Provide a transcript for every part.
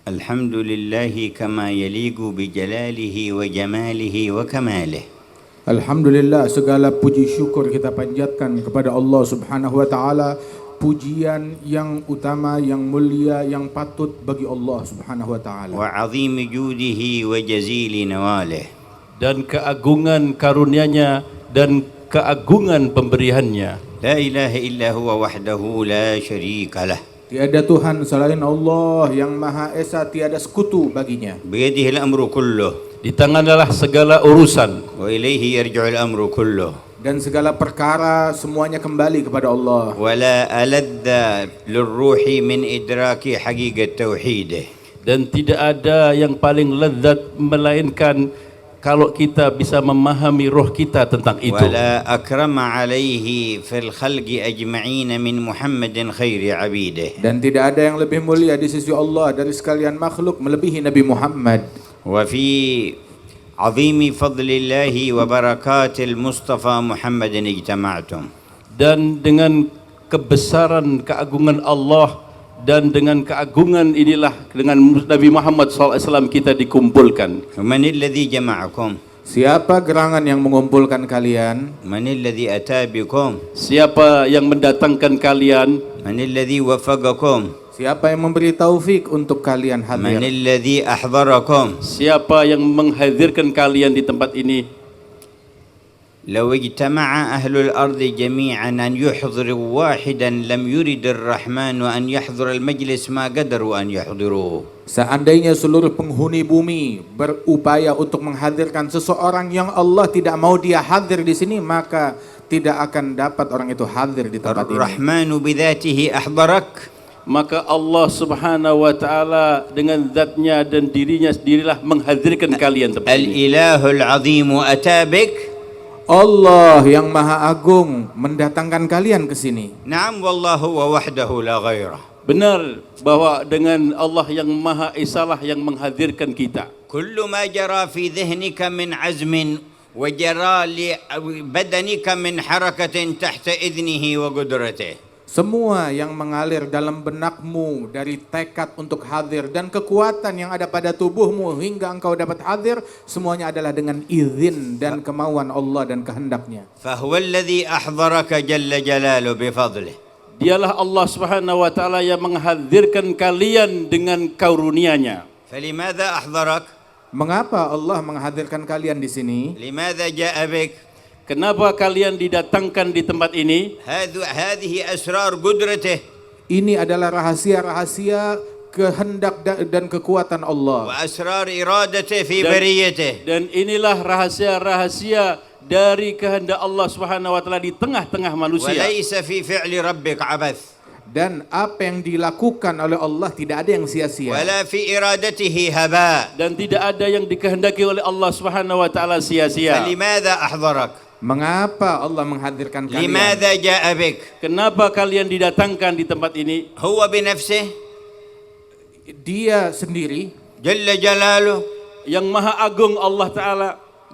الحمد لله كما يليق بجلاله وجماله وكماله. Alhamdulillah, segala puji syukur kita panjatkan kepada Allah Subhanahu wa taala, pujian yang utama, yang mulia, yang patut bagi Allah Subhanahu wa taala. وعظيم جوده وجزيل نواله. Dan keagungan karunia-Nya dan keagungan pemberiannya. لا إله إلا هو وحده لا شريك له. Tiada Tuhan selain Allah yang Maha Esa, tiada sekutu baginya. بيده الأمر كله Di tangannya segala urusan. وإليه يرجع الأمر كله. Dan segala perkara semuanya kembali kepada Allah. ولا ألذ للروح من إدراك حقيقة توحيده. Dan tidak ada yang paling lezat melainkan kalau kita bisa memahami roh kita tentang itu. ولا أكرم عليه في الخلق أجمعين من محمد خير عبيده. Dan tidak ada yang lebih mulia di sisi Allah dari sekalian makhluk melebihi Nabi Muhammad. وفي عظيم فضل الله وبركات المصطفى محمد اجتمعتم. Dan dengan kebesaran keagungan Allah dan dengan keagungan inilah dengan Nabi Muhammad SAW kita dikumpulkan. من الذي جمعكم؟ Siapa gerangan yang mengumpulkan kalian? من الذي أتى بكم؟ Siapa yang mendatangkan kalian? من الذي وفقكم؟ Siapa yang memberi taufik untuk kalian من hadir? الذي أحضركم؟ Siapa yang menghadirkan kalian di tempat ini? لو اجتمع أهل الأرض جميعا أن يحضروا واحدا لم يرد الرحمن أن يحضر المجلس ما قدروا أن يحضروه. Seandainya seluruh penghuni bumi berupaya untuk menghadirkan seseorang yang Allah tidak mau dia hadir di sini, maka tidak akan dapat orang itu hadir di tempat ini. الرحمن بذاته أحضرك. Maka Allah Subhanahu wa taala dengan zatnya dan dirinya sendirilah menghadirkan kalian tempat ini. الإله العظيم أتى بك. Allah yang Maha Agung mendatangkan kalian ke sini. نعم والله هو وحده لا غيره. Benar bahwa dengan Allah yang Maha Esa lah yang menghadirkan kita. كل ما جرى في ذهنك من عزم وجرى لبدنك من حركة تحت إذنه وقدرته. Semua yang mengalir dalam benakmu dari tekad untuk hadir dan kekuatan yang ada pada tubuhmu hingga engkau dapat hadir, semuanya adalah dengan izin dan kemauan Allah dan kehendaknya. فهو الذي أحضرك جل جلاله بفضله. Dialah Allah Subhanahu wa taala yang menghadirkan kalian dengan karunia-Nya. فلماذا أحضرك؟ Mengapa Allah menghadirkan kalian di sini? لماذا جاء بك؟ Kenapa kalian didatangkan di tempat ini? هذه أسرار قدرته. Ini adalah rahasia-rahasia kehendak dan kekuatan Allah. وأسرار إرادته في بريته. Dan inilah rahasia-rahasia dari kehendak Allah Subhanahu wa taala di tengah-tengah manusia. وليس في فعل ربك عبث. Dan apa yang dilakukan oleh Allah tidak ada yang sia-sia. ولا في إرادته هباء. Dan tidak ada yang dikehendaki oleh Allah Subhanahu wa taala sia-sia. فلماذا أحضرك؟ Mengapa Allah menghadirkan kalian? لماذا جاء بك؟ Kenapa kalian didatangkan di tempat ini? هو بنفسه Dia sendiri, جل جلاله. Yang Maha Agung Allah taala.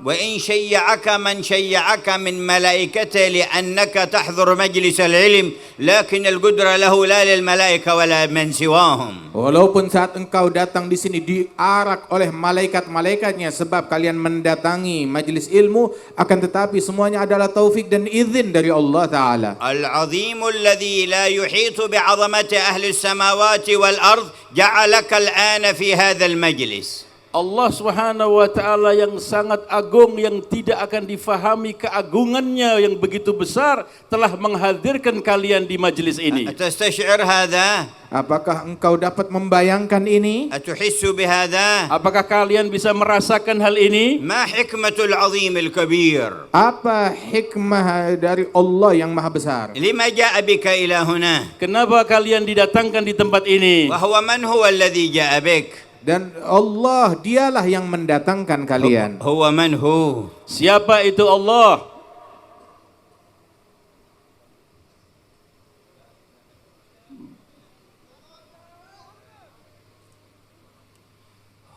وإن شيعك من شيعك من ملائكته لأنك تحضر مجلس العلم لكن القدرة له لا للملائكة ولا من سواهم. walaupun saat engkau datang di sini diarak oleh malaikat-malaikatnya sebab kalian mendatangi majelis ilmu, akan tetapi semuanya adalah taufik dan izin dari Allah Ta'ala. العظيم الذي لا يحيط بعظمة أهل السماوات والأرض جعلك الآن في هذا المجلس. Allah Subhanahu wa taala yang sangat agung yang tidak akan difahami keagungannya yang begitu besar telah menghadirkan kalian di majelis ini. أتستشعر هذا؟ Apakah engkau dapat membayangkan ini? أتحس بهذا؟ Apakah kalian bisa merasakan hal ini? ما حكمة العظيم الكبير؟ Apa hikmah dari Allah yang maha besar? لما جاء بك إلى هنا؟ Kenapa kalian didatangkan di tempat ini? وهو من هو الذي جاء بك؟ Dan Allah dialah yang mendatangkan kalian. هو من هو؟ Siapa itu Allah?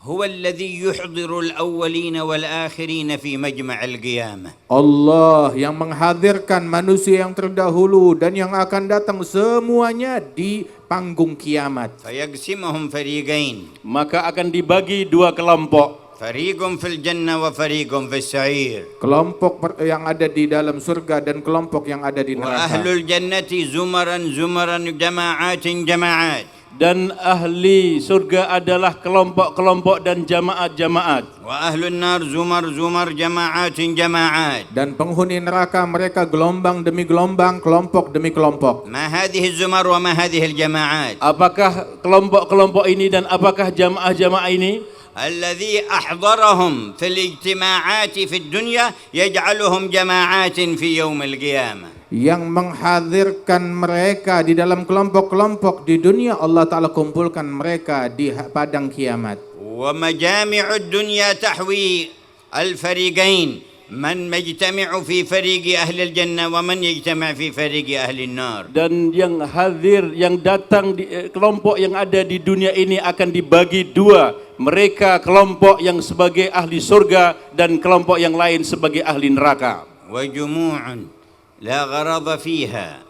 هو الذي يحضر الأولين والآخرين في مجمع القيامة. Allah yang menghadirkan manusia yang terdahulu dan yang akan datang semuanya di panggung kiamat. فيقسمهم فريقين، Maka akan dibagi dua kelompok. فريق في الجنة وفريق في السعير. Kelompok yang ada di dalam surga dan kelompok yang ada di وأهل neraka. الجنة زمرا زمرا جماعات جماعات. Dan ahli surga adalah kelompok-kelompok dan jamaat-jamaat. وأهل النار زمر زمر جماعات جماعات. Dan penghuni neraka mereka gelombang demi gelombang, kelompok demi kelompok. ما هذه الزمر وما هذه الجماعات؟ Apakah kelompok-kelompok ini dan apakah jamaah-jamaah ini? الذي أحضرهم في الاجتماعات في الدنيا يجعلهم جماعات في يوم القيامة. Yang menghadirkan mereka di dalam kelompok-kelompok di dunia, Allah Ta'ala kumpulkan mereka di padang kiamat. ومجامع الدنيا تحوي الفريقين، من يجتمع في فريق أهل الجنة ومن يجتمع في فريق أهل النار. Dan yang hadir, yang datang di kelompok yang ada di dunia ini akan dibagi dua. Mereka kelompok yang sebagai ahli surga dan kelompok yang lain sebagai ahli neraka. وجموع لا غرض فيها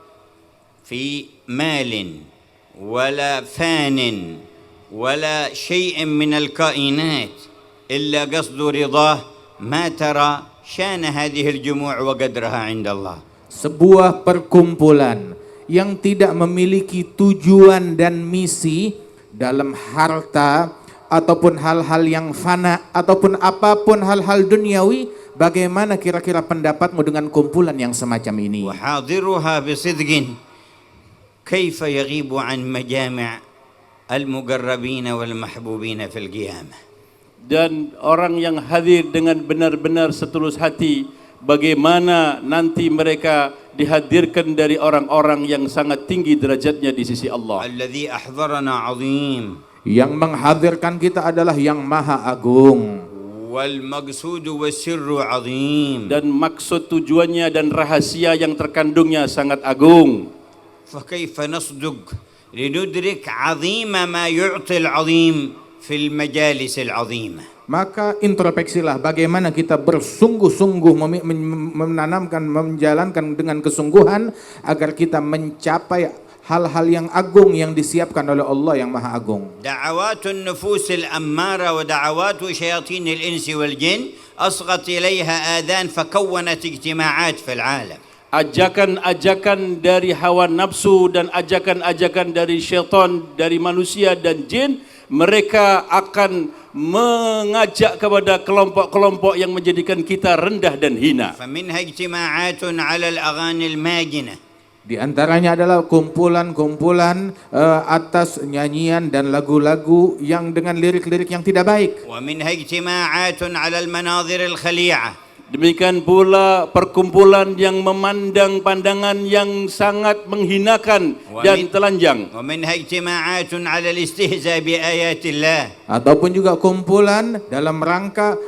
في مال ولا فان ولا شيء من الكائنات إلا قصد رضاه، ما ترى شان هذه الجموع وقدرها عند الله. Sebuah perkumpulan yang tidak memiliki tujuan dan misi dalam harta ataupun hal-hal yang fana ataupun apapun hal-hal duniawi. Bagaimana kira-kira pendapatmu dengan kumpulan yang semacam ini? وحاضرها بصدق كيف يغيب عن مجامع المقربين والمحبوبين في القيامة. Dan orang yang hadir dengan benar-benar setulus hati, bagaimana nanti mereka dihadirkan dari orang-orang yang sangat tinggi derajatnya di sisi Allah. الذي أحضرنا عظيم. Yang menghadirkan kita adalah yang maha agung. والمقصود والسر عظيم. Dan maksud tujuannya dan rahasia yang terkandungnya sangat agung. فكيف نصدق لندرك عظيم ما يعطي العظيم في المجالس العظيمة. Maka introspeksilah bagaimana kita bersungguh-sungguh menanamkan, menjalankan dengan kesungguhan agar kita mencapai hal-hal yang agung yang disiapkan oleh Allah yang Maha Agung. دعوات النفوس الأمارة ودعوات شياطين الإنس والجن أصغت إليها آذان فكونت اجتماعات في العالم. Ajakan-ajakan dari hawa nafsu dan ajakan-ajakan dari syaitan, dari manusia dan jin, mereka akan mengajak kepada kelompok-kelompok yang menjadikan kita rendah dan hina. فمنها اجتماعات على الأغاني الماجنة. Di antaranya adalah kumpulan-kumpulan atas nyanyian dan lagu-lagu yang dengan lirik-lirik yang tidak baik. ومنها اجتماعات على المناظر الخليعة. Demikian pula perkumpulan yang memandang pandangan yang sangat menghinakan dan telanjang. ومنها اجتماعات على الاستهزاء بآيات الله. Ataupun juga kumpulan dalam rangka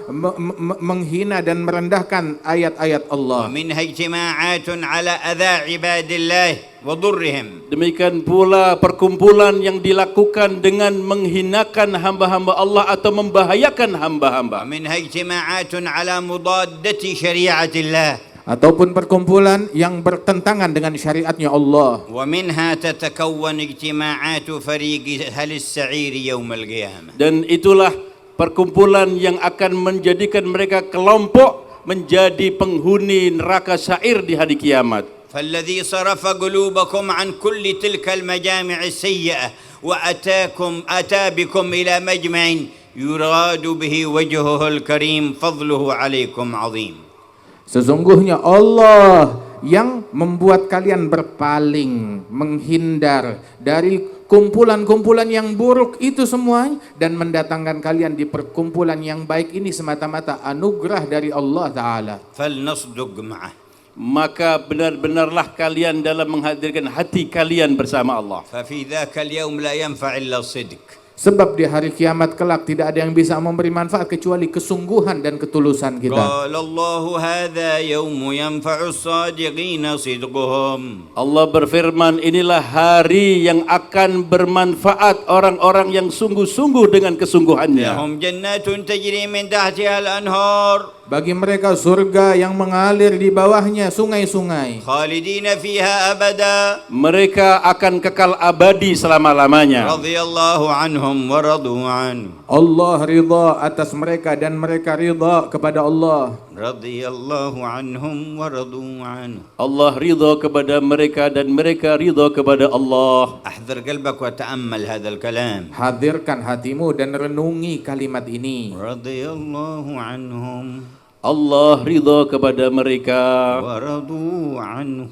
menghina dan merendahkan ayat-ayat Allah. ومنها اجتماعات على أذى عباد الله وضرهم. Demikian pula perkumpulan yang dilakukan dengan menghinakan hamba-hamba Allah atau membahayakan hamba-hamba. ومنها اجتماعات على مضادة شريعة الله. Ataupun perkumpulan yang bertentangan dengan syariatnya Allah. ومنها تتكون اجتماعات فريق أهل السعير يوم القيامة. Dan itulah perkumpulan yang akan menjadikan mereka kelompok menjadi penghuni neraka sa'ir di hari kiamat. فالذي صرف قلوبكم عن كل تلك المجامع السيئة وأتى بكم إلى مجمع يراد به وجهه الكريم فضله عليكم عظيم. Sesungguhnya Allah yang membuat kalian berpaling, menghindar dari kumpulan-kumpulan yang buruk itu semua dan mendatangkan kalian di perkumpulan yang baik ini semata-mata anugerah dari Allah Ta'ala. فلنصدق معه. Maka benar-benarlah kalian dalam menghadirkan hati kalian bersama Allah. ففي ذاك اليوم لا ينفع إلا الصدق. Sebab di hari kiamat kelak tidak ada yang bisa memberi manfaat kecuali kesungguhan dan ketulusan kita. قال الله هذا يوم ينفع الصادقين صدقهم. Allah berfirman, inilah hari yang akan bermanfaat orang-orang yang sungguh-sungguh dengan kesungguhannya. لهم جنات تجري من تحتها الأنهار Bagi mereka surga yang mengalir di bawahnya sungai-sungai. خالدين فيها أبدا Mereka akan kekal abadi selama-lamanya. رضي الله عنهم ورضوا عنه. Allah ridha atas mereka dan mereka ridha kepada Allah. رضي الله عنهم ورضوا عنه. Allah ridha kepada mereka dan mereka ridha kepada Allah. أحضر قلبك وتأمل هذا الكلام. Hadirkan hatimu dan renungi kalimat ini. رضي الله عنهم Allah ridha kepada mereka ورضوا عنه.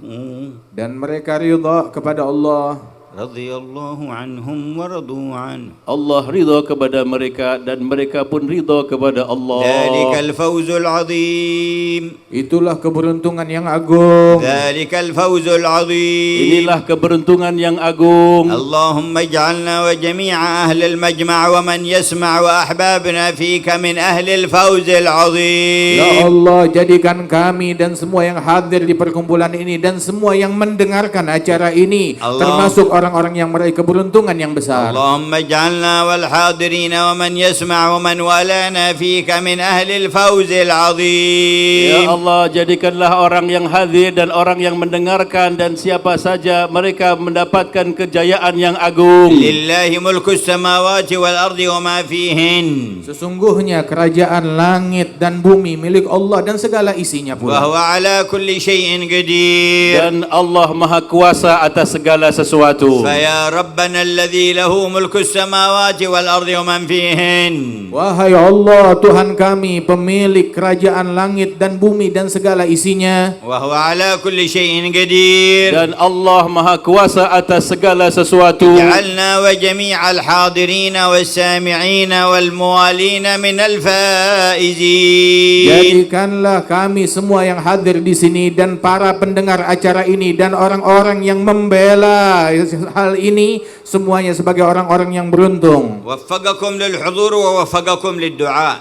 Dan mereka ridha kepada Allah. رضي الله عنهم ورضوا عنه. Allah ridha kepada mereka dan mereka pun ridha kepada Allah. ذلك الفوز العظيم. Itulah keberuntungan yang agung. ذلك الفوز العظيم. Inilah keberuntungan yang agung. اللهم اجعلنا وجميع أهل المجمع ومن يسمع وأحبابنا فيك من أهل الفوز Ya العظيم. Allah, jadikan kami dan semua yang hadir di perkumpulan ini dan semua yang mendengarkan acara ini Allah. termasuk orang-orang yang meraih keberuntungan yang besar. اللهم اجعلنا والحاضرين ومن يسمع ومن والانا فيك من أهل الفوز Ya العظيم. Allah, jadikanlah orang yang hadir dan orang yang mendengarkan dan siapa saja mereka mendapatkan kejayaan yang agung. لله ملك السماوات والأرض وما فيهن Sesungguhnya kerajaan langit dan bumi milik Allah dan segala isinya pula. وهو على كل شيء قدير. Dan Allah Maha Kuasa atas segala sesuatu. فيا ربنا الذي له ملك السماوات والأرض ومن فيهن Wahai Allah, Tuhan kami, pemilik kerajaan langit dan bumi dan segala isinya, وهو على كل شيء قدير. Dan Allah Maha Kuasa atas segala sesuatu. جعلنا وجميع الحاضرين والسامعين والموالين من الفائزين. jadikanlah kami semua yang hadir di sini dan para pendengar acara ini dan orang-orang yang membela hal ini semuanya sebagai orang-orang yang beruntung. وفقكم للحضور ووفقكم للدعاء.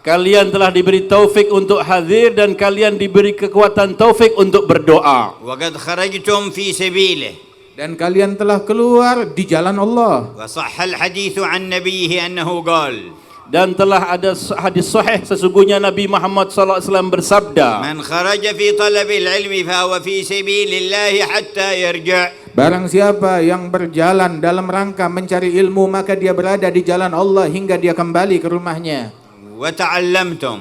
Kalian telah diberi taufik untuk hadir dan kalian diberi kekuatan taufik untuk berdoa. وقد خرجتم في سبيله. Dan kalian telah keluar di jalan Allah. وصح الحديث عن نبيه أنه قال: Dan telah ada hadis sahih sesungguhnya Nabi Muhammad SAW bersabda, من خرج في طلب العلم فهو في سبيل الله حتى يرجع. Barang siapa yang berjalan dalam rangka mencari ilmu maka dia berada di jalan Allah hingga dia kembali ke rumahnya. وتعلمتم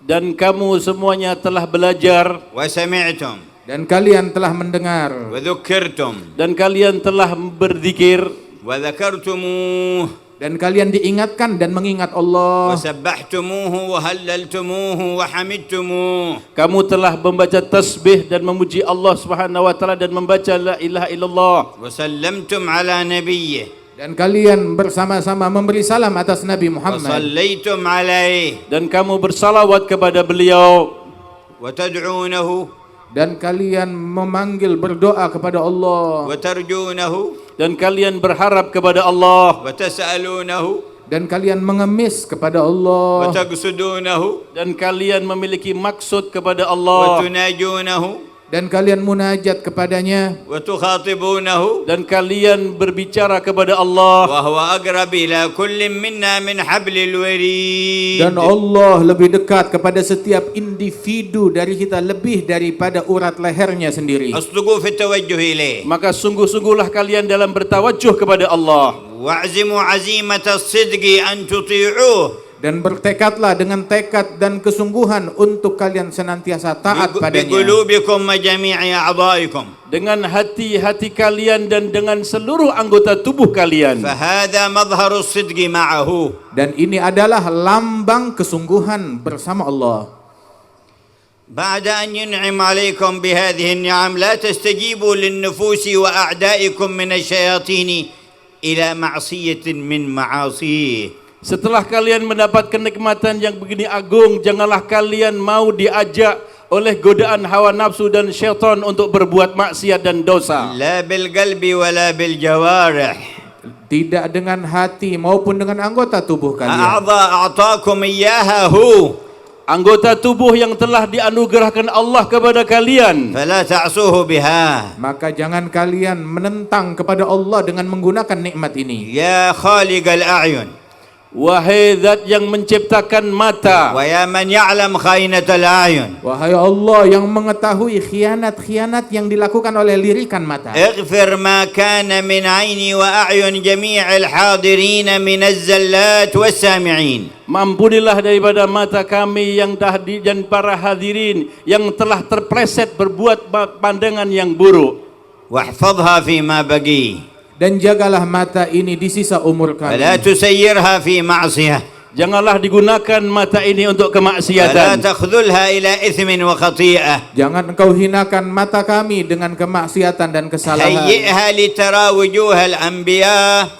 dan kamu semuanya telah belajar وسمعتم Dan kalian telah mendengar وذكرتم dan kalian telah berzikir وذكرتموه dan kalian diingatkan dan mengingat Allah. وسبحتموه وهللتموه وحمدتموه. kamu telah membaca tasbih dan memuji Allah Subhanahu wa taala dan membaca la ilaha illallah وسلمتم على نبيه. Dan kalian bersama-sama memberi salam atas Nabi Muhammad. وصليتم عليه dan kamu bersalawat kepada beliau وتدعونه Dan kalian memanggil berdoa kepada Allah. وترجونه dan kalian berharap kepada Allah وتسألونه Dan kalian mengemis kepada Allah. وتقصدونه dan kalian memiliki maksud kepada Allah وتناجونه Dan kalian munajat kepadanya. وتخاطبونه dan kalian berbicara kepada Allah وهو أقرب إلى كل منا من حبل الوريد. Dan Allah lebih dekat kepada setiap individu dari kita lebih daripada urat lehernya sendiri. اصدقوا في التوجه إليه. maka sungguh-sungguhlah kalian dalam bertawajuh kepada Allah واعزموا عزيمة الصدق أن تطيعوه Dan bertekadlah dengan tekad dan kesungguhan untuk kalian senantiasa taat padanya. بقلوبكم وجميع أعضائكم. dengan hati-hati kalian dan dengan seluruh anggota tubuh kalian. فهذا مظهر الصدق معه. Dan ini adalah lambang kesungguhan bersama Allah. بعد أن ينعم عليكم بهذه النعم لا تستجيبوا للنفوس وأعدائكم من الشياطين إلى معصية من معاصيه. Setelah kalian mendapat kenikmatan yang begini agung, janganlah kalian mau diajak oleh godaan hawa nafsu dan syaitan untuk berbuat maksiat dan dosa. لا بالقلب ولا بالجوارح. tidak dengan hati maupun dengan anggota tubuh kalian. أعضاء أعطاكم إياها هو Anggota tubuh yang telah dianugerahkan Allah kepada kalian. فلا تعصوه بها. Maka jangan kalian menentang kepada Allah dengan menggunakan nikmat ini. يا خالق الأعين Wahai zat yang menciptakan mata, ويا من يعلم خائنة الأعين Wahai Allah yang mengetahui khianat-khianat yang dilakukan oleh lirikan mata. اغفر ما كان من عيني وأعين جميع الحاضرين من الزلات والسامعين. mampunilah daripada mata kami yang tahdi dan para hadirin yang telah terpleset berbuat pandangan yang buruk. واحفظها فيما بقي Dan jagalah mata ini di sisa umur فلا kalian. تسيرها في معصية Janganlah digunakan mata ini untuk فلا kemaksiatan. تخذلها إلى إثم وخطيئة. Jangan engkau hinakan mata kami dengan kemaksiatan dan kesalahan. هيئها لترى وجوه الأنبياء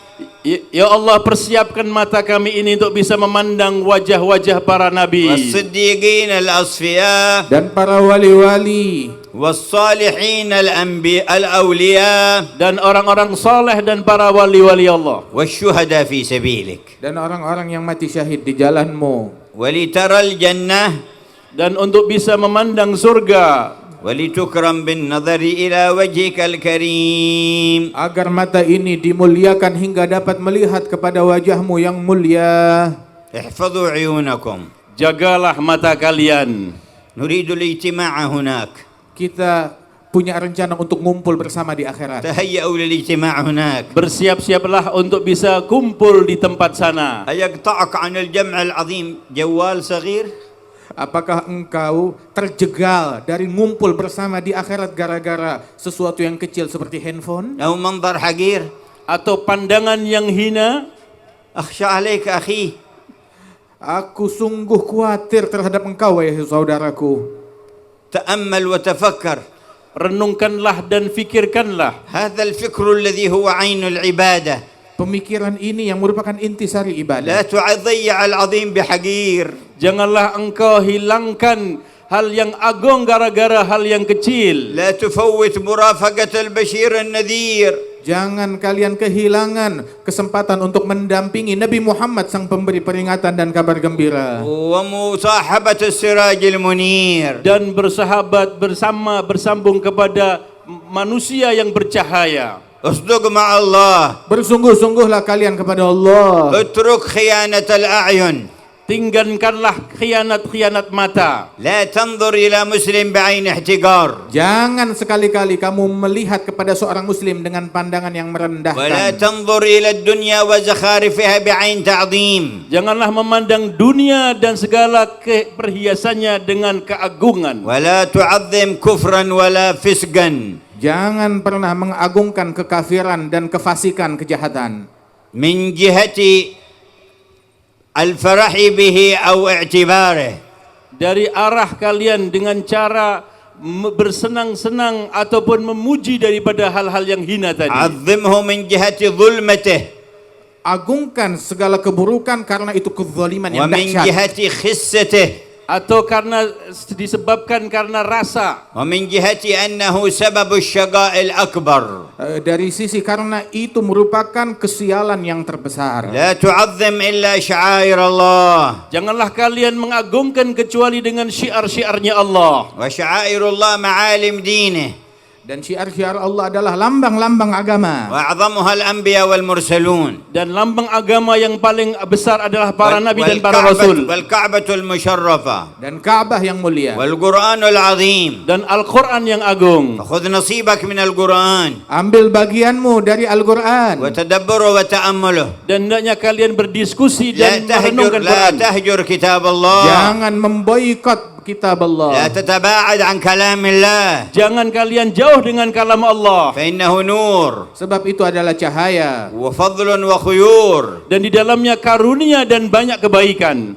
Ya Allah, persiapkan mata kami ini untuk bisa memandang wajah-wajah para nabi والصديقين الأصفياء Dan para wali-wali والصالحين الأولياء dan orang-orang saleh dan para wali-wali Allah, والشهداء في سبيلك dan orang-orang yang mati syahid di jalanmu. ولترى الجنة dan untuk bisa memandang surga ولتكرم بالنظر إلى وجهك الكريم. Agar mata ini dimuliakan hingga dapat melihat kepada wajahmu yang mulia. احفظوا عيونكم. Jagalah mata kalian. نريد الاجتماع هناك. Kita punya rencana untuk ngumpul bersama di akhirat. تهيئوا للاجتماع هناك. Bersiap-siaplah untuk bisa kumpul di tempat sana. أيقطعك عن الجمع العظيم جوال صغير؟ Apakah engkau terjegal dari ngumpul bersama di akhirat gara-gara sesuatu yang kecil seperti handphone? أو منظر حقير؟ Atau pandangan yang hina? أخشى عليك أخي. Aku sungguh khawatir terhadap engkau, wahai saudaraku. تأمل وتفكر. Renungkanlah dan fikirkanlah. هذا الفكر الذي هو عين العبادة. Pemikiran ini yang merupakan intisari لا ibadah. تضيع العظيم بحقير. Janganlah engkau hilangkan hal yang agung gara-gara hal yang kecil. لا تفوت مرافقة البشير النذير. Jangan kalian kehilangan kesempatan untuk mendampingi Nabi Muhammad sang pemberi peringatan dan kabar gembira. ومصاحبة السراج المنير. Dan bersahabat bersambung kepada manusia yang bercahaya. اصدق مع الله. Bersungguh-sungguhlah kalian kepada Allah. اترك خيانة الأعين. Tinggalkanlah khianat-khianat mata. لا تنظر إلى مسلم بعين احتقار. Jangan sekali-kali kamu melihat kepada seorang muslim dengan pandangan yang ولا merendahkan. تنظر إلى الدنيا وزخارفها بعين تعظيم. Janganlah memandang dunia dan segala perhiasannya dengan keagungan. ولا تعظم كفرا ولا فسقا. Jangan pernah mengagungkan kekafiran dan kefasikan, kejahatan. من جهة الفرح به أو اعتباره. Dari arah kalian dengan cara bersenang-senang ataupun memuji daripada hal-hal yang hina tadi. عظمه من جهة ظلمته. Agungkan segala keburukan karena itu kezaliman yang ومن dahsyat. جهة خسته. Atau disebabkan karena rasa. ومن جهة أنه سبب الشقاء الأكبر. Dari sisi karena itu merupakan kesialan yang terbesar. لا تعظم إلا شعائر الله. Janganlah kalian mengagungkan kecuali dengan syiar-syiarnya Allah. وشعائر الله معالم دينه. Dan syiar-syiar Allah adalah lambang-lambang agama. وأعظمها الأنبياء والمرسلون. Dan lambang agama yang paling besar adalah para nabi dan para rasul. والكعبة المشرفة. Dan Ka'bah yang mulia. والقرآن العظيم. Dan Al-Quran yang agung. فخذ نصيبك من القرآن. Ambil bagianmu dari Al-Quran. وتدبره وتأمله. Dan hendaknya kalian berdiskusi لا dan merenungkan لا Quran. تهجر كتاب الله. Jangan memboikot kitab لا Allah. تتباعد عن كلام الله. Jangan kalian jauh dengan kalam Allah. فإنه نور Sebab itu adalah cahaya. وفضل وخيور. Dan di dalamnya karunia dan banyak kebaikan.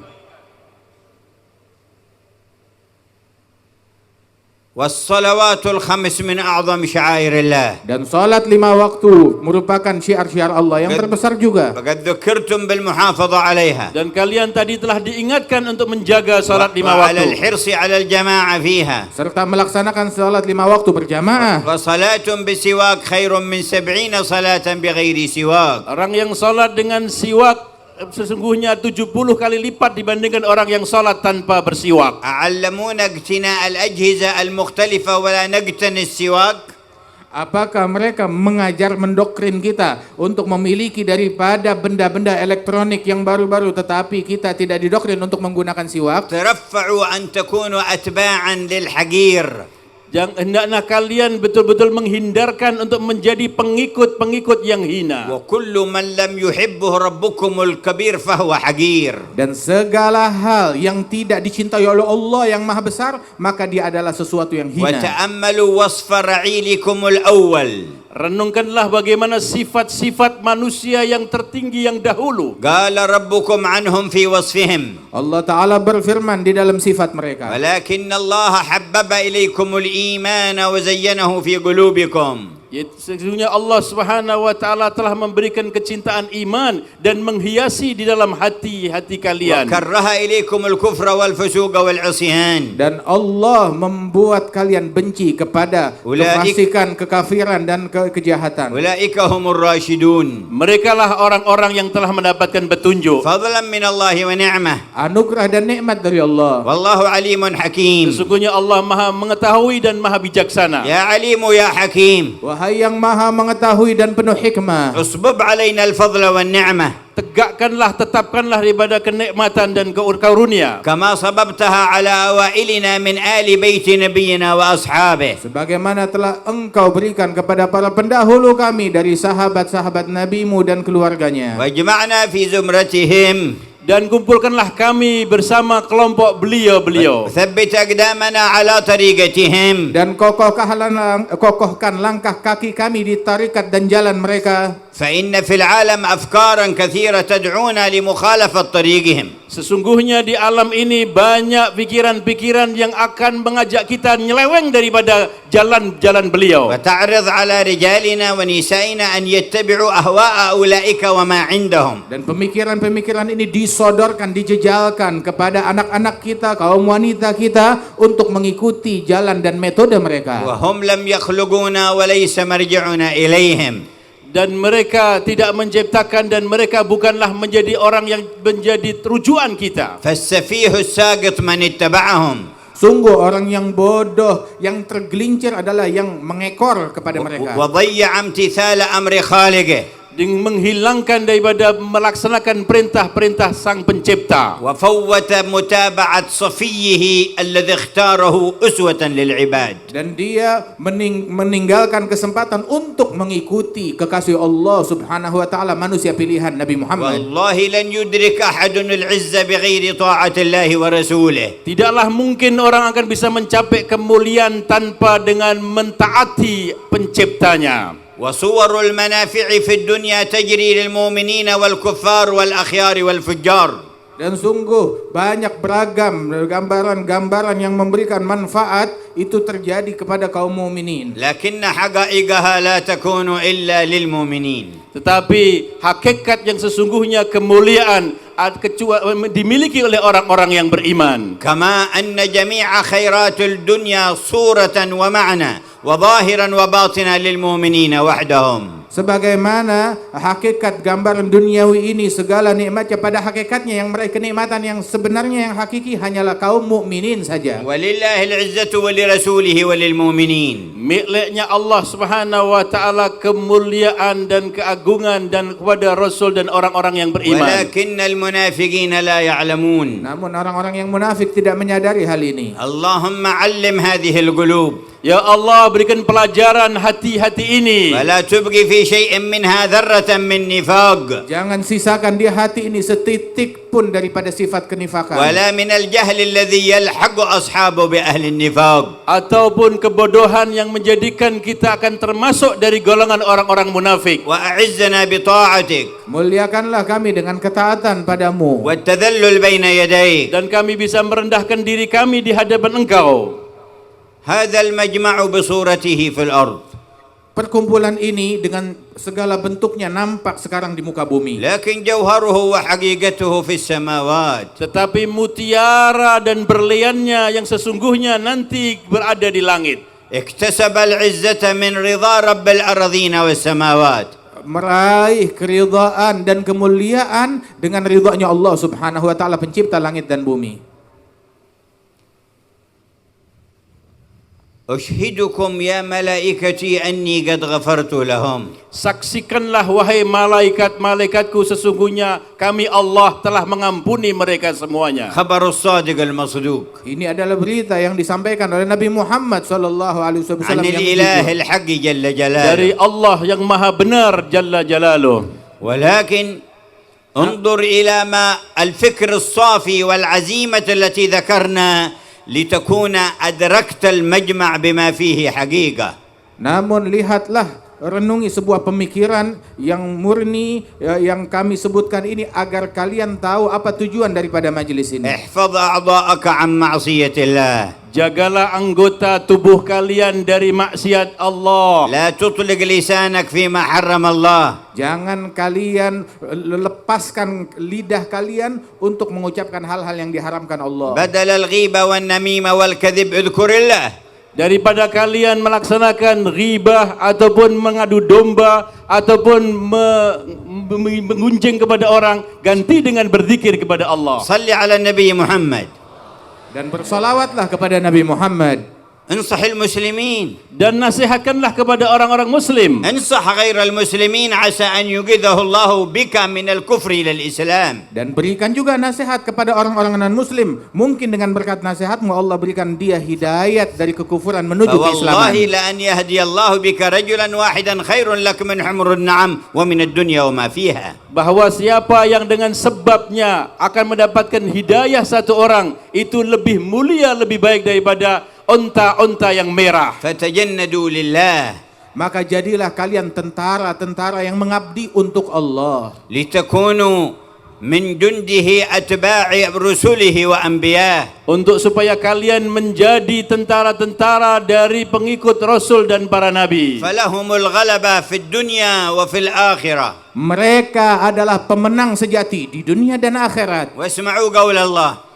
والصلوات الخمس من أعظم شعائر الله. Dan salat 5 waktu merupakan syiar-syiar Allah yang terbesar juga. فقد ذكرتم بالمحافظة عليها Dan kalian tadi telah diingatkan untuk menjaga salat 5 وعلى waktu الحرص على الجماعة فيها. Serta melaksanakan salat 5 waktu berjamaah. وصلاة بسواك خير من 70 صلاة بغير سواك. Orang yang salat dengan siwak sesungguhnya 70 kali lipat dibandingkan orang yang salat tanpa bersiwak. علمونا اقتناء الأجهزة المختلفة ولا نقتني السواك. Apakah mereka mengajar mendoktrin kita untuk memiliki daripada benda-benda elektronik yang baru-baru tetapi kita tidak didoktrin untuk menggunakan siwak? ترفعوا أن تكونوا أتباعا للحقير. Jangan hendaklah kalian betul-betul menghindarkan untuk menjadi pengikut-pengikut yang hina. وكل من لم يحبه ربكم الكبير فهو حقير. Dan segala hal yang tidak dicintai oleh Allah yang maha besar, maka dia adalah sesuatu yang hina. وتأملوا وصف رعيلكم الأول. Renungkanlah bagaimana sifat-sifat manusia yang tertinggi yang dahulu. قال ربكم عنهم في وصفهم Allah Ta'ala berfirman di dalam sifat mereka. ولكن الله حبب إليكم الإيمان وزينه في قلوبكم. Sesungguhnya Allah Subhanahu wa taala telah memberikan kecintaan iman dan menghiasi di dalam hati-hati kalian. وكره إليكم الكفر والفسوق والعصيان. Dan Allah membuat kalian benci kepada kefasikan, kekafiran dan kejahatan. أولئك هم الراشدون. Merekalah orang-orang yang telah mendapatkan petunjuk. فضلا من الله ونعمة. Anugerah dan nikmat dari Allah. والله عليم حكيم. Sesungguhnya Allah Maha mengetahui dan Maha bijaksana. يا عليم يا حكيم. Wahai yang maha mengetahui dan penuh hikmah, اصبب علينا الفضل والنعمة Tegakkanlah, tetapkanlah daripada kenikmatan dan karunia. كما صببتها على أوائلنا من آل بيت نبينا وأصحابه. sebagaimana telah engkau berikan kepada para pendahulu kami dari sahabat-sahabat nabimu dan keluarganya. واجمعنا في زمرتهم. Dan kumpulkanlah kami bersama kelompok beliau-beliau. ثبت أقدامنا على طريقتهم. Dan kokohkan langkah kaki kami di tarikat dan jalan mereka. فإن في العالم أفكارا كثيرة تدعونا لمخالفة طريقهم. Sesungguhnya di alam ini banyak pikiran-pikiran yang akan mengajak kita nyeleweng daripada jalan-jalan beliau. وتعرض على رجالنا ونسائنا أن يتبعوا أهواء أولئك وما عندهم. Dan pemikiran-pemikiran ini disodorkan, dijejalkan kepada anak-anak kita, kaum wanita kita untuk mengikuti jalan dan metode mereka. وهم لم يخلقونا وليس مرجعنا إليهم. Dan mereka tidak menciptakan dan mereka bukanlah menjadi orang yang menjadi rujukan kita. فالسفيه الساقط من اتبعهم. Sungguh orang yang bodoh, yang tergelincir adalah yang mengekor kepada mereka. وضيع امتثال أمر خالقه. Dengan menghilangkan daripada melaksanakan perintah-perintah Sang Pencipta. وفوت متابعة صفيه الذي اختاره أسوة للعباد. Dan dia meninggalkan kesempatan untuk mengikuti kekasih Allah Subhanahu wa taala, manusia pilihan Nabi Muhammad. والله لن يدرك أحد العزة بغير طاعة الله ورسوله. Tidaklah mungkin orang akan bisa mencapai kemuliaan tanpa dengan mentaati Penciptanya. وصور المنافع في الدنيا تجري للمؤمنين والكفار والأخيار والفجار. Dan sungguh banyak beragam gambaran-gambaran yang memberikan manfaat itu terjadi kepada kaum mukminin. لكن حقائقها لا تكون إلا للمؤمنين. Tetapi hakikat yang sesungguhnya kemuliaan dimiliki oleh orang-orang yang beriman. كما أن جميع خيرات الدنيا صورة ومعنى وظاهرا وباطنا للمؤمنين وحدهم. Sebagaimana hakikat gambaran duniawi ini segala nikmatnya pada hakikatnya yang meraih kenikmatan yang sebenarnya yang hakiki hanyalah kaum mukminin saja. ولله العزة ولرسوله وللمؤمنين. Miliknya Allah Subhanahu wa taala kemuliaan dan keagungan dan kepada Rasul dan orang-orang yang beriman. ولكن المنافقين لا يعلمون. Namun orang-orang yang munafik tidak menyadari hal ini. اللهم علم هذه القلوب. Ya Allah, berikan pelajaran hati-hati ini. ولا تبقي في شيء منها ذرة من نفاق. Jangan sisakan di hati ini setitik pun daripada sifat kenifakan. ولا من الجهل الذي يلحق أصحابه بأهل النفاق. Ataupun kebodohan yang menjadikan kita akan termasuk dari golongan orang-orang munafik. وأعزنا بطاعتك Muliakanlah kami dengan ketaatan padamu. والتذلل بين يديك. Dan kami bisa merendahkan diri kami di hadapan Engkau. هذا المجمع بصورته في الأرض، Perkumpulan ini dengan segala bentuknya nampak sekarang di muka bumi. لكن جوهره وحقيقته في السماوات. Tetapi mutiara dan berliannya yang sesungguhnya nanti berada di langit. اكتسب العزة من رضا رب الأرضين والسماوات. Meraih keridhaan dan kemuliaan dengan ridhonya Allah Subhanahu wa taala pencipta langit dan bumi. أشهدكم يا ملائكتي أني قد غفرت لهم. Saksikanlah wahai malaikat-malaikatku, sesungguhnya kami Allah telah mengampuni mereka semuanya. خبر الصادق المصدوق Ini adalah berita yang disampaikan oleh Nabi Muhammad sallallahu alaihi عن wasallam yang الإله jujur. الحق جل Dari جلاله. Allah yang maha benar Jalla Jalaluh. ولكن انظر إلى ما الفكر الصافي والعزيمة التي ذكرنا لتكون أدركت المجمع بما فيه حقيقة. Namun lihatlah, renungi sebuah pemikiran yang murni yang kami sebutkan ini agar kalian tahu apa tujuan daripada majelis ini. احفظ أعضاءك عن معصية الله. Jagalah anggota tubuh kalian dari maksiat Allah. لا تطلق لسانك فيما حرم الله. Jangan kalian lepaskan lidah kalian untuk mengucapkan hal-hal yang diharamkan Allah. بدل الغيبة والنميمة والكذب اذكر الله. Daripada kalian melaksanakan ghibah ataupun mengadu domba ataupun mengunjing kepada orang, ganti dengan berzikir kepada Allah. صل على النبي محمد. Dan bersolawatlah kepada Nabi Muhammad. انصح المسلمين. Dan nasihatkanlah kepada orang-orang muslim. انصح غير المسلمين عسى أن ينقذه الله بك من الكفر إلى الإسلام. Dan berikan juga nasihat kepada orang-orang non-muslim. Mungkin dengan berkat nasihatmu Allah berikan dia hidayat dari kekufuran menuju فوالله keislaman. لأن يهدي الله بك رجلا واحدا خير لك من حمر النعم ومن الدنيا وما فيها. Bahwa siapa yang dengan sebabnya akan mendapatkan hidayah satu orang, itu lebih mulia, lebih baik daripada onta-onta yang merah. فتجندوا لله. Maka jadilah kalian tentara-tentara yang mengabdi untuk Allah. لتكونوا من جنده أتباع رسله وأنبياءه. Untuk supaya kalian menjadi tentara-tentara dari pengikut Rasul dan para Nabi. فلهم الغلبة في الدنيا وفي الآخرة. Mereka adalah pemenang sejati di dunia dan akhirat. واسمعوا قول الله.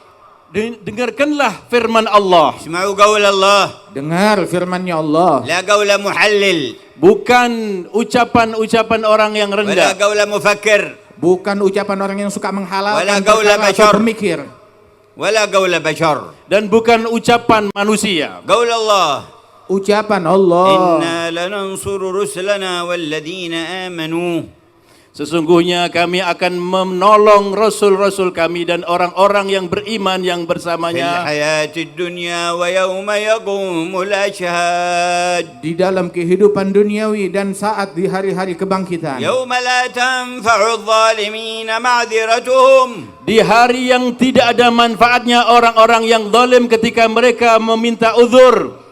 Dengarkanlah firman Allah. اسمعوا قول الله. Dengar firman-Nya Allah. لا قول محلل Bukan ucapan-ucapan orang yang ولا rendah. قول مفكر Bukan ucapan orang yang suka Wala menghalalkan gaula perkara bashar. atau pemikir. ولا قول بشر. Dan bukan ucapan manusia. قول الله. Ucapan Allah. إنا لننصر رسلنا والذين آمنوا. Sesungguhnya kami akan menolong Rasul-Rasul kami dan orang-orang yang beriman yang في bersamanya الحياة الدنيا ويوم يقوم الأشهاد. Di dalam kehidupan duniawi dan saat di hari-hari kebangkitan. يوم لا تنفع الظالمين معذرتهم. di hari yang tidak ada manfaatnya orang-orang yang zalim ketika mereka meminta uzur.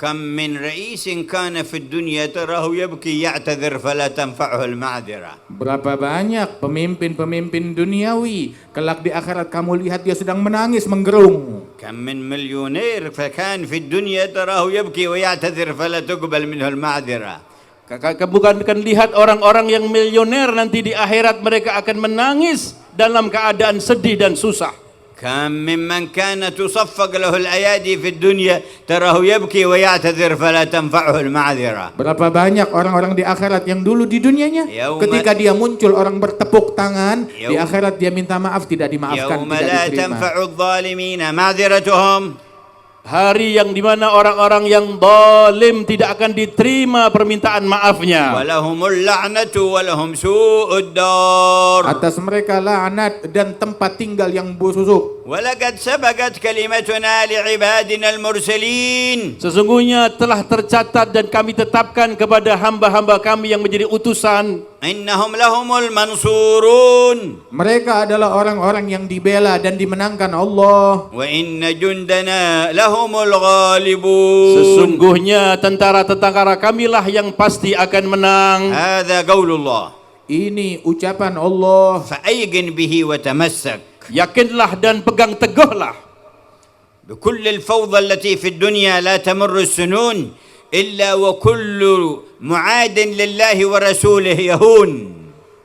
كم من رئيس كان في الدنيا تراه يبكي يعتذر فلا تنفعه المعذرة. Berapa banyak pemimpin-pemimpin duniawi kelak di akhirat kamu lihat dia sedang menangis menggerung. كم من مليونير فكان في الدنيا تراه يبكي ويعتذر فلا تقبل منه المعذرة. Bukan lihat orang-orang yang milioner nanti di akhirat mereka akan menangis dalam keadaan sedih dan susah. كم ممن كان تصفق له الأيادي في الدنيا تراه يبكي ويعتذر فلا تنفعه المعذرة. Berapa banyak orang-orang di akhirat yang dulu di dunianya ketika dia muncul orang bertepuk tangan, di akhirat dia minta maaf tidak dimaafkan, يوم tidak لا diterima. تنفع الظالمين معذرتهم. Hari yang dimana orang-orang yang zalim tidak akan diterima permintaan maafnya. ولهم اللعنة ولهم سوء الدار. Atas mereka laknat dan tempat tinggal yang busuk. ولقد سبقت كلمتنا لعبادنا المرسلين. Sesungguhnya telah tercatat dan kami tetapkan kepada hamba-hamba kami yang menjadi utusan. إنهم لهم المنصورون. Mereka adalah orang-orang yang dibela dan dimenangkan Allah. وإن جندنا لهم الغالبون. Sesungguhnya tentara-tentara kamilah yang pasti akan menang. هذا قول الله. Ini ucapan Allah. فأيقن به وتمسك. Yakinlah dan pegang teguhlah. بكل الفوضى التي في الدنيا لا تمر السنون إلا وكل معاد لله ورسوله يهون.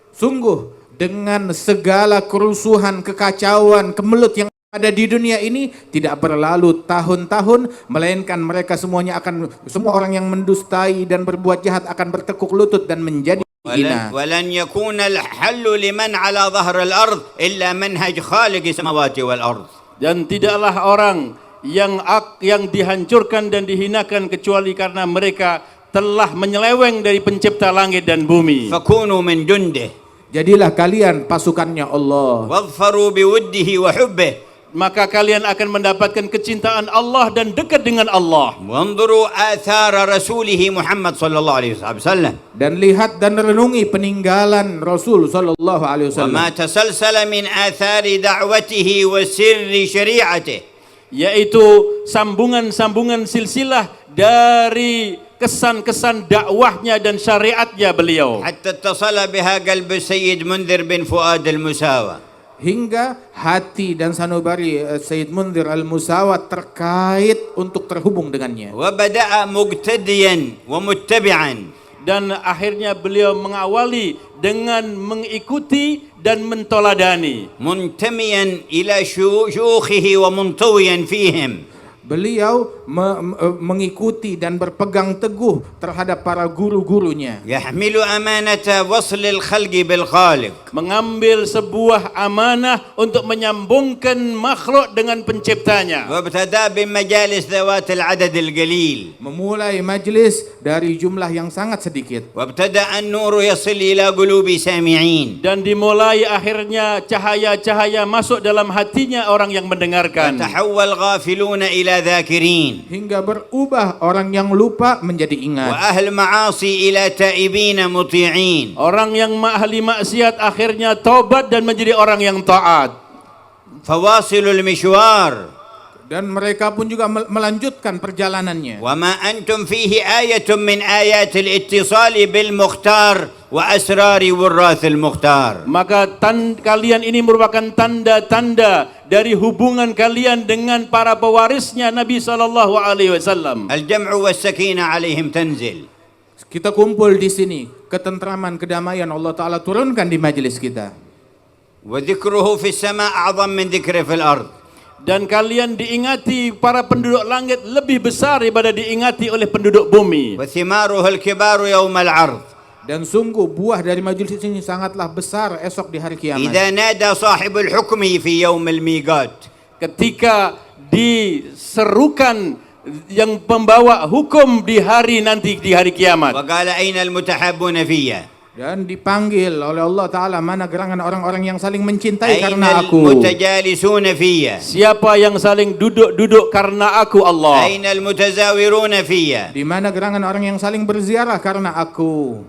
Sungguh dengan segala kerusuhan, kekacauan, kemelut yang ada di dunia ini tidak berlalu tahun-tahun, melainkan mereka semuanya semua orang yang mendustai dan berbuat jahat akan bertekuk lutut dan menjadi hina. ولن يكون الحل لمن على ظهر الأرض إلا منهج خالق السماوات والأرض. Dan tidaklah orang yang dihancurkan dan dihinakan kecuali karena mereka telah menyeleweng dari pencipta langit dan bumi. فكونوا من جنده. Jadilah kalian pasukannya Allah. واظفروا بوده وحبه. Maka kalian akan mendapatkan kecintaan Allah dan dekat dengan Allah. وانظروا آثار رسوله محمد صلى الله عليه وسلم. Dan lihat dan renungi peninggalan Rasul sallallahu alaihi wasallam. وما تسلسل من آثار دعوته وسر شريعته. Yaitu sambungan-sambungan silsilah dari kesan-kesan dakwahnya dan syariatnya beliau. حتى اتصل بها قلب السيد منذر بن فؤاد المساوى. Hingga hati dan sanubari Sayyid Munzir Al-Musawat terkait untuk terhubung dengannya. وبدأ مقتديا ومتبعا. Dan akhirnya beliau mengawali dengan mengikuti dan mentoladani. منتميا إلى شيوخه ومنطويا فيهم. Beliau mengikuti dan berpegang teguh terhadap para guru-gurunya. يحمل أمانة وصل الخلق بالخالق. Mengambil sebuah amanah untuk menyambungkan makhluk dengan penciptanya. وابتدأ بمجالس ذوات العدد القليل. Memulai majlis dari jumlah yang sangat sedikit. وابتدأ النور يصل إلى قلوب سامعين. Dan dimulai akhirnya cahaya-cahaya masuk dalam hatinya orang yang mendengarkan. وتحول غافلون إلى ذاكرين. Hingga berubah orang yang lupa menjadi ingat. وأهل معاصي إلى تائبين مطيعين. Orang yang ahli maksiat akhirnya taubat dan menjadi orang yang taat. فواصل المشوار. Dan mereka pun juga melanjutkan perjalanannya. وما أنتم فيه آية من آيات الاتصال بالمختار وأسرار وراث المختار. Maka kalian ini merupakan tanda-tanda dari hubungan kalian dengan para pewarisnya Nabi sallallahu alaihi wasallam. الجمع والسكينة عليهم تنزل. Kita kumpul di sini, ketentraman, kedamaian Allah Ta'ala turunkan di majelis kita. وذكره في السماء أعظم من ذكره في الأرض. Dan kalian diingati para penduduk langit lebih besar daripada diingati oleh penduduk bumi. وثماره الكبار يوم العرض. Dan sungguh buah dari majelis ini sangatlah besar esok di hari kiamat. إذا نادى صاحب الحكم في يوم الميقات. Ketika diserukan yang pembawa hukum di hari nanti, di hari kiamat. وقال أين المتحابون فيا. Dan dipanggil oleh Allah Ta'ala, mana gerangan orang-orang yang saling mencintai أين karena aku. المتجالسون فيا. Siapa yang saling duduk-duduk karena aku Allah? أين المتزاورون فيا. Di mana gerangan orang yang saling berziarah karena aku.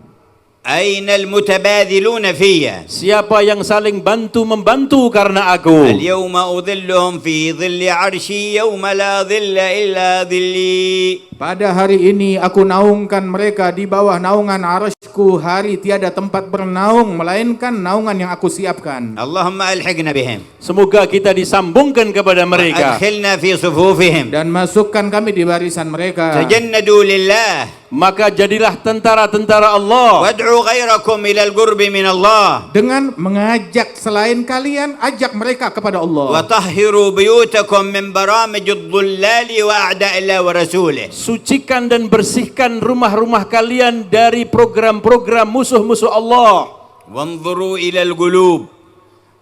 أين المتباذلون فيا. Siapa yang saling bantu-membantu karena aku? اليوم أظلهم في ظل عرشي يوم لا ظل إلا ظلي. Pada hari ini aku naungkan mereka di bawah naungan arasku, hari tiada tempat bernaung melainkan naungan yang aku siapkan. اللهم ألحقنا بهم. Semoga kita disambungkan kepada mereka. أدخلنا في صفوفهم. Dan masukkan kami di barisan mereka. تجندوا لله. Maka jadilah tentara-tentara Allah. وادعوا غيركم إلى القرب من الله. Dengan mengajak selain kalian, ajak mereka kepada Allah. وطهروا بيوتكم من برامج الضلال وأعداء الله ورسوله. Sucikan dan bersihkan rumah-rumah kalian dari program-program musuh-musuh Allah. وانظروا إلى القلوب.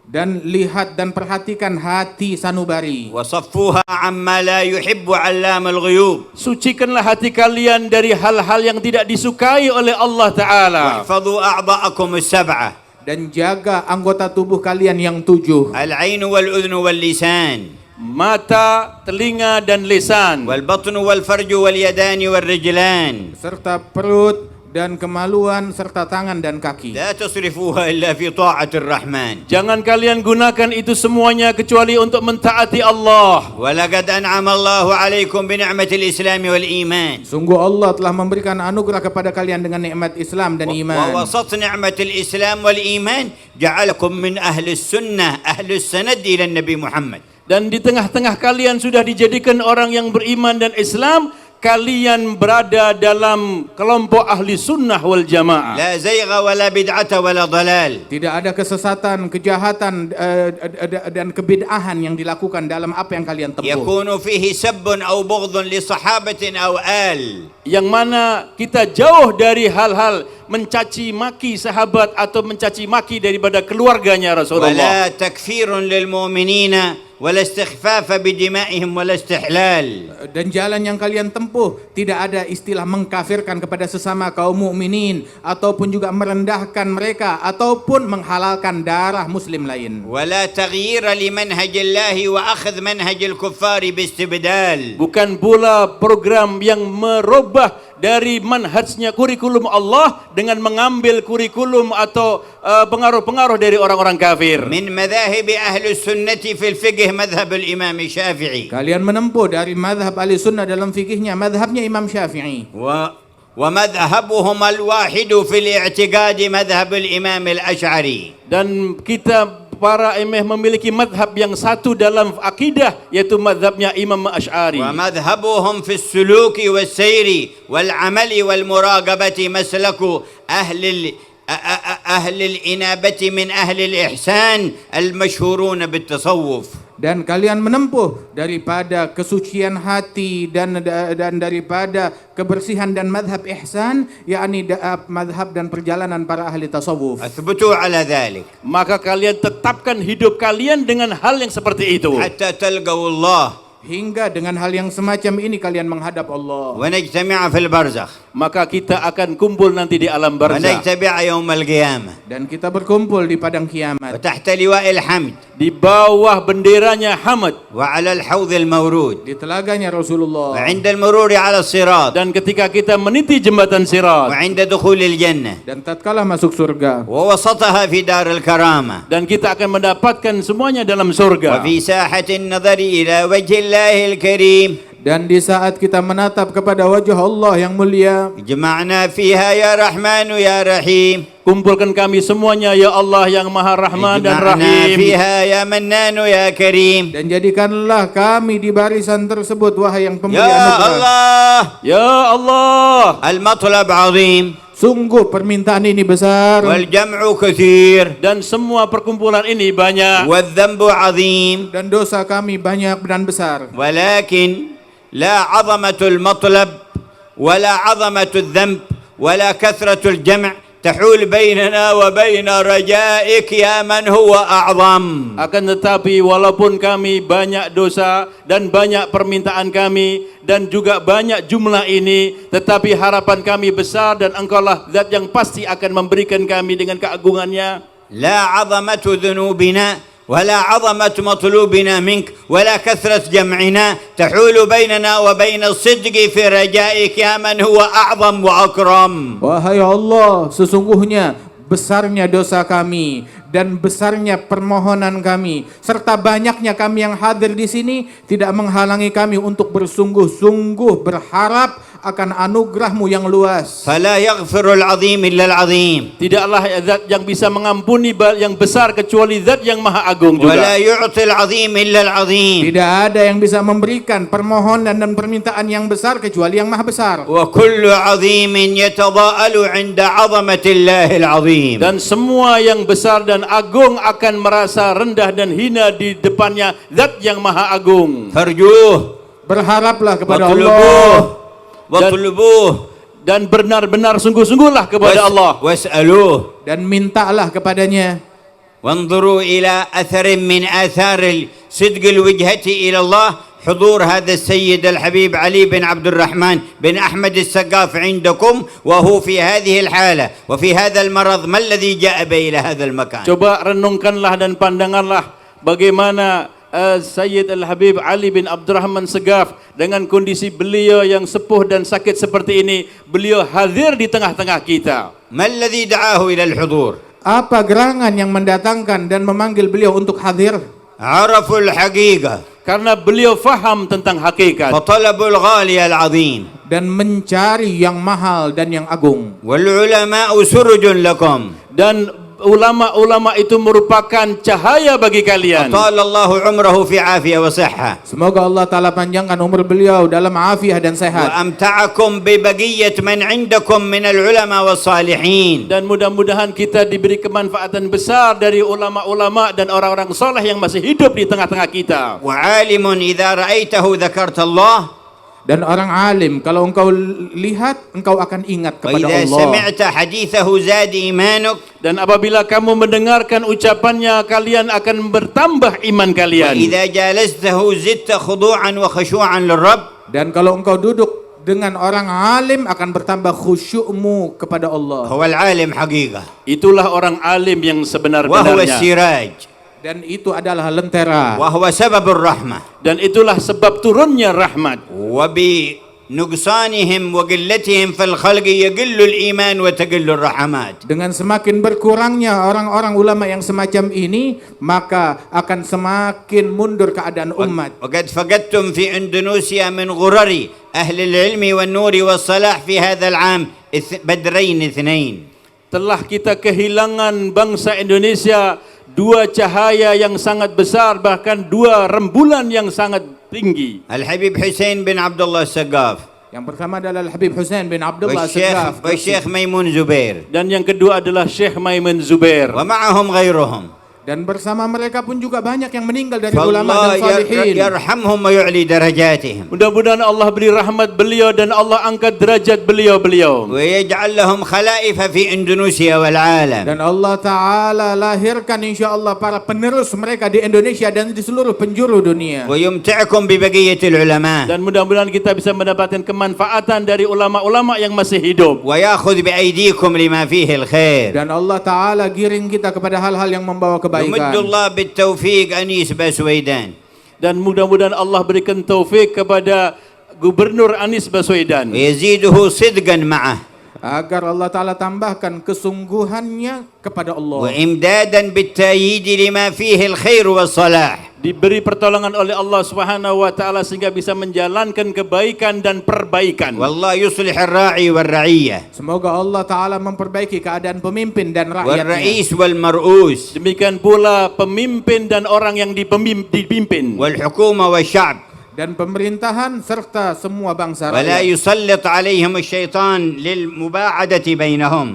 Dan lihat dan perhatikan hati sanubari. وصفوها عما لا يحب علام الغيوب. Sucikanlah hati kalian dari hal-hal yang tidak disukai oleh Allah Ta'ala. واحفظوا أعضاءكم السبعة. Dan jaga anggota tubuh kalian yang 7. العين والأذن واللسان. Mata, telinga, dan lisan. والبطن والفرج واليدان والرجلان. Serta perut dan kemaluan serta tangan dan kaki. لا تصرفوها إلا في طاعة الرحمن. Jangan kalian gunakan itu semuanya kecuali untuk mentaati Allah. ولقد أنعم الله عليكم بنعمة الإسلام والإيمان. Sungguh Allah telah memberikan anugerah kepada kalian dengan nikmat Islam dan iman. ووسط نعمة الإسلام والإيمان جعلكم من أهل السنة أهل السند إلى النبي محمد. Dan di tengah-tengah kalian sudah dijadikan orang yang beriman dan Islam, kalian berada dalam kelompok ahli sunnah wal jamaah. لا زيغ ولا بدعة ولا ضلال. Tidak ada kesesatan, kejahatan dan kebid'ahan yang dilakukan dalam apa yang kalian tempuh. يكون فيه سب أو بغض لصحابة أو آل. Yang mana kita jauh dari hal-hal mencaci maki sahabat atau mencaci maki daripada keluarganya Rasulullah. ولا تكفير للمؤمنين ولا استخفاف بدمائهم ولا استحلال. Dan jalan yang kalian tempuh tidak ada istilah mengkafirkan kepada sesama kaum mukminin ataupun juga merendahkan mereka ataupun menghalalkan darah muslim lain. ولا تغيير لمنهج الله وأخذ منهج الكفار باستبدال. Bukan pula program yang merubah dari manhajnya kurikulum Allah dengan mengambil kurikulum atau pengaruh-pengaruh dari orang-orang kafir. من مذاهب أهل السنة في الفقه مذهب الإمام الشافعي. Kalian menempuh dari mazhab ahli sunnah dalam fikihnya mazhabnya Imam Syafi'i. ومذهبهم الواحد في الاعتقاد مذهب الإمام الأشعري. Dan kita para imam memiliki madhab yang satu dalam akidah, yaitu madhabnya Imam Asy'ari. ومذهبهم في السلوك والسير والعمل والمراقبة مسلك أهل الإنابة من أهل الإحسان المشهورون بالتصوف. Dan kalian menempuh daripada kesucian hati dan daripada kebersihan dan madhab ihsan, yakni madhab dan perjalanan para ahli tasawuf. أثبتوا على ذلك Maka kalian tetapkan hidup kalian dengan hal yang seperti itu. حتى تلقوا الله Hingga dengan hal yang semacam ini kalian menghadap Allah. ونجتمع في البرزخ Maka kita akan kumpul nanti di alam barzakh. ونجتمع يوم القيامة Dan kita berkumpul di padang kiamat. وتحت لواء الحمد Di bawah benderanya Hamad. وعلى الحوض المورود Di telaganya Rasulullah. وعند المرور على الصراط Dan ketika kita meniti jembatan Sirat. وعند دخول الجنة Dan tatkala masuk surga. ووسطها في دار الكرامة Dan kita akan mendapatkan semuanya dalam surga. وفي ساحة النظر إلى وجه الله الكريم Dan di saat kita menatap kepada wajah Allah yang mulia, جمعنا فيها يا رحمن يا رحيم Kumpulkan kami semuanya ya Allah yang Maha Rahman dan اجمعنا Rahim. فيها يا منان يا كريم dan jadikanlah kami di barisan tersebut, wahai yang pemberi يا anugerah. الله. Ya Allah, المطلب عظيم Sungguh permintaan ini besar والجمع كثير dan semua perkumpulan ini banyak. والذنب عظيم dan dosa kami banyak dan besar. ولكن لا عظمة المطلب ولا عظمة الذنب ولا كثرة الجمع تحول بيننا وبين رجائك يا من هو أعظم. Akan tetapi walaupun kami banyak dosa dan banyak permintaan kami dan juga banyak jumlah ini, tetapi harapan kami besar dan Engkaulah zat yang pasti akan memberikan kami dengan keagungannya. لا عظمة ذنوبنا ولا عظمة مطلوبنا منك ولا كثرة جمعنا تحول بيننا وبين الصدق في رجائك يا من هو أعظم وأكرم. Wahai Allah, sesungguhnya besarnya dosa kami dan besarnya permohonan kami serta banyaknya kami yang hadir di sini tidak menghalangi kami untuk bersungguh-sungguh berharap akan anugerahmu yang luas. فلا يغفر العظيم إلا العظيم Tidaklah zat yang bisa mengampuni yang besar kecuali zat yang maha agung ولا juga. يعطي العظيم إلا العظيم Tidak ada yang bisa memberikan permohonan dan permintaan yang besar kecuali yang maha besar. وكل عظيم يتضاءل عند عظمة الله العظيم. Dan semua yang besar dan agung akan merasa rendah dan hina di depannya zat yang maha agung. فارجوه Berharaplah kepada Allah واطلبوه واطلبوه Dan benar-benar sungguh-sungguhlah kepada Allah. واسألوه dan mintalah kepadanya. وانظروا إلى أثر من آثار صدق الوجهة إلى الله حضور هذا السيد الحبيب علي بن عبد الرحمن بن أحمد السقاف عندكم وهو في هذه الحالة وفي هذا المرض. ما الذي جاء به إلى هذا المكان؟ Coba renungkanlah dan pandanganlah bagaimana Sayyid Al-Habib Ali bin Abdurrahman Segaf dengan kondisi beliau yang sepuh dan sakit seperti ini, beliau hadir di tengah-tengah kita. ما الذي دعاه إلى الحضور؟ Apa gerangan yang mendatangkan dan memanggil beliau untuk hadir? عرفوا الحقيقة Karena beliau faham tentang hakikat فطلبوا الغالي العظيم dan mencari yang mahal dan yang agung. والعلماء سرج لكم dan ulama-ulama itu merupakan cahaya bagi kalian. أطال الله عمره في عافية وصحة Semoga Allah Ta'ala panjangkan umur beliau dalam afiah dan sehat. وأمتعكم ببقية من عندكم من العلماء والصالحين. Dan mudah-mudahan kita diberi kemanfaatan besar dari ulama-ulama dan orang-orang soleh yang masih hidup di tengah-tengah kita. وعالم إذا رأيته ذكرت الله Dan orang alim, kalau engkau lihat, engkau akan ingat kepada وإذا Allah. سمعت حديثه زاد إيمانك Dan apabila kamu mendengarkan ucapannya, kalian akan bertambah iman kalian. وإذا جالسته زدت خضوعا وخشوعا للرب. Dan kalau engkau duduk dengan orang alim, akan bertambah khusyukmu kepada Allah. هو العالم حقيقة Itulah orang alim yang وهو sebenar-benarnya. السراج Dan itu adalah lentera. وهو سبب الرحمة. Dan itulah sebab turunnya rahmat. وبنقصانهم وقلتهم في الخلق يقل الإيمان وتقل الرحمات. Dengan semakin berkurangnya orang-orang ulama yang semacam ini, maka akan semakin mundur keadaan umat. وقد فقدتم في إندونيسيا من غرر أهل العلم والنور والصلاح في هذا العام بدرين اثنين. Telah kita kehilangan bangsa Indonesia dua cahaya yang sangat besar, bahkan dua rembulan yang sangat tinggi. الحبيب حسين بن عبد الله السقاف Yang pertama adalah Habib Hussein bin Abdullah Segaf, والشيخ ميمون زبير Dan yang kedua adalah Syekh Maimun Zubair. ومعهم غيرهم. dan bersama mereka pun juga banyak yang meninggal dari ulama dan فالله salihin. يرحمهم ويعلي درجاتهم Mudah-mudahan Allah beri rahmat beliau dan Allah angkat derajat beliau-beliau. ويجعل لهم خلائف في إندونيسيا والعالم. Dan Allah Ta'ala lahirkan insya Allah para penerus mereka di Indonesia dan di seluruh penjuru dunia. ويمتعكم ببقية العلماء Dan mudah-mudahan kita bisa mendapatkan kemanfaatan dari ulama-ulama yang masih hidup. ويأخذ بأيديكم لما فيه الخير. Dan Allah Ta'ala giring kita kepada hal-hal yang membawa kebaikan. يمد الله بالتوفيق أنيس بسويدان Dan mudah-mudahan Allah berikan taufik kepada Gubernur Anies Baswedan. ويزيده صدقا معه Agar Allah Ta'ala tambahkan kesungguhannya kepada Allah. وإمدادا بالتأييد لما فيه الخير والصلاح. Diberi pertolongan oleh Allah Subhanahu wa taala sehingga bisa menjalankan kebaikan dan perbaikan. والله يصلح الراعي والرعية Semoga Allah Ta'ala memperbaiki keadaan pemimpin dan rakyatnya. والرئيس والمرؤوس Demikian pula pemimpin dan orang yang dipimpin. والحكومة والشعب. Dan pemerintahan serta semua bangsa ولا rakyat. يسلط عليهم الشيطان للمباعدة بينهم.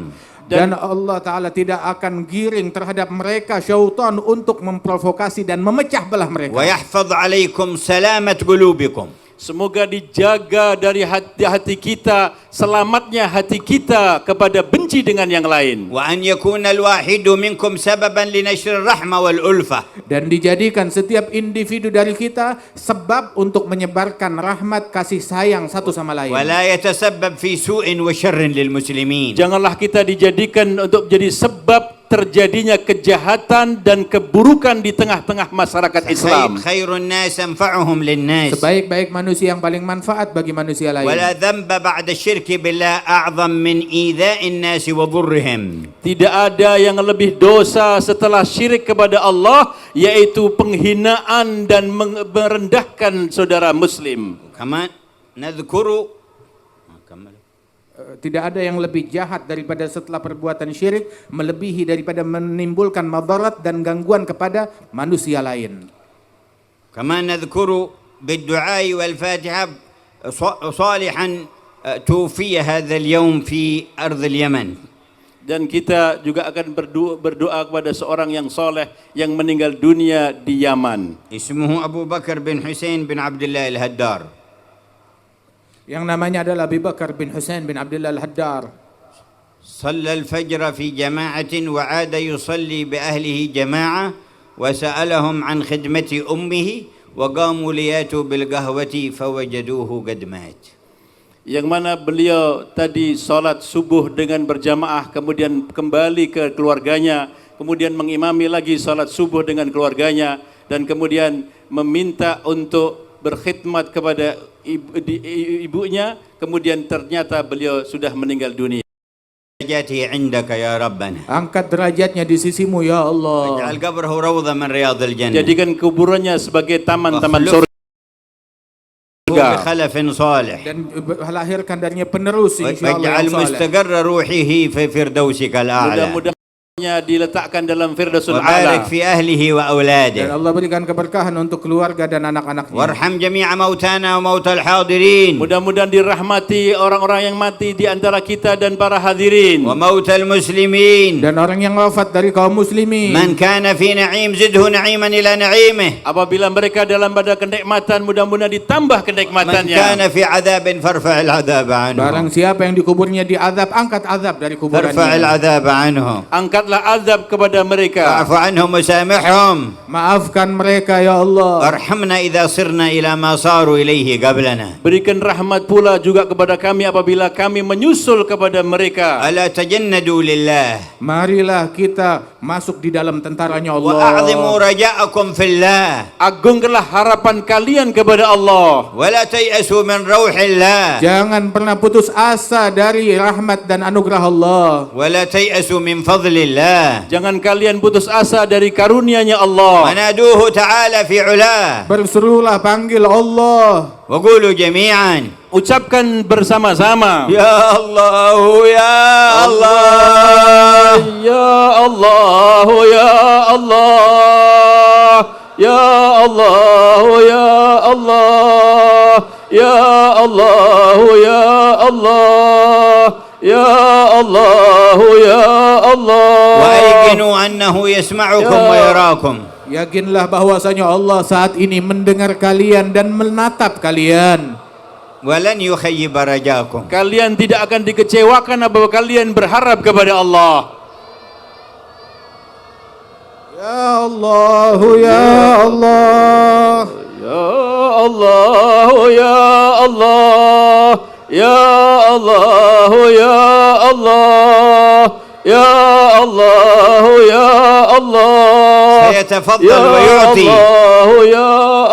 Dan Allah Ta'ala tidak akan giring terhadap mereka syaitan untuk memprovokasi dan memecah belah mereka. ويحفظ عليكم سلامة قلوبكم. Semoga dijaga dari hati kita, selamatnya hati kita kepada benci dengan yang lain. وأن يكون الواحد منكم سببا لنشر الرحمة والألفة. Dan dijadikan setiap individu dari kita sebab untuk menyebarkan rahmat kasih sayang satu sama lain. ولا يتسبب في سوء وشر للمسلمين. Janganlah kita dijadikan untuk menjadi sebab terjadinya kejahatan dan keburukan di tengah-tengah masyarakat Islam. خير الناس أنفعهم للناس. Sebaik-baik manusia yang paling manfaat bagi manusia lain. ولا ذنب بعد الشرك بالله أعظم من إيذاء الناس وضرهم. Tidak ada yang lebih dosa setelah syirik kepada Allah, yaitu penghinaan dan merendahkan saudara muslim. كمان نذكر Tidak ada yang lebih jahat daripada setelah perbuatan syirik melebihi daripada menimbulkan madarat dan gangguan kepada manusia lain. كمان نذكر بالدعاء والفاتحة صالحا توفي هذا اليوم في أرض اليمن. Dan kita juga akan berdoa kepada seorang yang soleh yang meninggal dunia di Yaman. اسمه أبو بكر بن حسين بن عبد الله الهدار. Yang namanya adalah Abu Bakar bin Hussein bin Abdullah Al-Haddar. صلى الفجر في جماعة وعاد يصلي بأهله جماعة وسألهم عن خدمة أمه وقاموا لياتوا بالقهوة فوجدوه قد مات. Yang mana beliau tadi salat subuh dengan berjamaah, kemudian kembali ke keluarganya, kemudian mengimami lagi salat subuh dengan keluarganya, dan kemudian meminta untuk berkhidmat kepada ibunya, kemudian ternyata beliau sudah meninggal dunia. درجاته عندك يا ربنا. Angkat derajatnya di sisimu ya Allah. اجعل قبره روضة من رياض الجنة. Jadikan kuburannya sebagai taman-taman surga. بخلف صالح. Dan lahirkan darinya penerus insyaallah واجعل yang saleh. مستقر روحه في فردوسك الأعلى. Mudah-mudahan diletakkan dalam Firdausul وبارك A'la. في أهله Dan وأولاده Allah berikan keberkahan untuk keluarga dan anak-anaknya. وارحم جميع موتانا وموتى الحاضرين Mudah-mudahan dirahmati orang-orang yang mati di antara kita dan para hadirin. وموتى المسلمين Dan orang yang wafat dari kaum muslimin. من كان في نعيم زده نعيما إلى نعيمه Apabila mereka dalam pada kenikmatan, mudah-mudahan ditambah من kenikmatannya. كان في عذاب فارفع العذاب عنه Barang siapa yang dikuburnya di azab, angkat azab dari فارفع kuburannya. العذاب عنهم Angkatlah azab kepada mereka. واعف عنهم وسامحهم Maafkan mereka ya Allah. وارحمنا إذا صرنا إلى ما صاروا إليه قبلنا Berikan rahmat pula juga kepada kami apabila kami menyusul kepada mereka. ألا تجندوا لله Marilah kita masuk di dalam tentaranya Allah. وأعظموا رجاءكم في الله Agungkanlah harapan kalian kepada Allah. ولا تيأسوا من روح الله Jangan pernah putus asa dari rahmat dan anugerah Allah. ولا تيأسوا من فضل الله Jangan kalian putus asa dari karunia-Nya Allah. ونادوه تعالى في علاه Berserulah panggil Allah. وقولوا جميعا Ucapkan bersama-sama. يا الله يا الله Ya Allah, ya Allah, ya Allah, ya Allah, ya Allah, ya Allah, ya Allah, ya Allah. وأيقنوا أنه يسمعكم ويراكم Yakinlah bahwasanya Allah saat ini mendengar kalian dan menatap kalian. ولن يخيب رجاكم Kalian tidak akan dikecewakan apabila kalian berharap kepada Allah. Ya Allah, ya Allah. Ya Allah, ya Allah, ya Allah, ya Allah, ya Allah, ya Allah. سيتفضل Ya ويعطي Allah, ya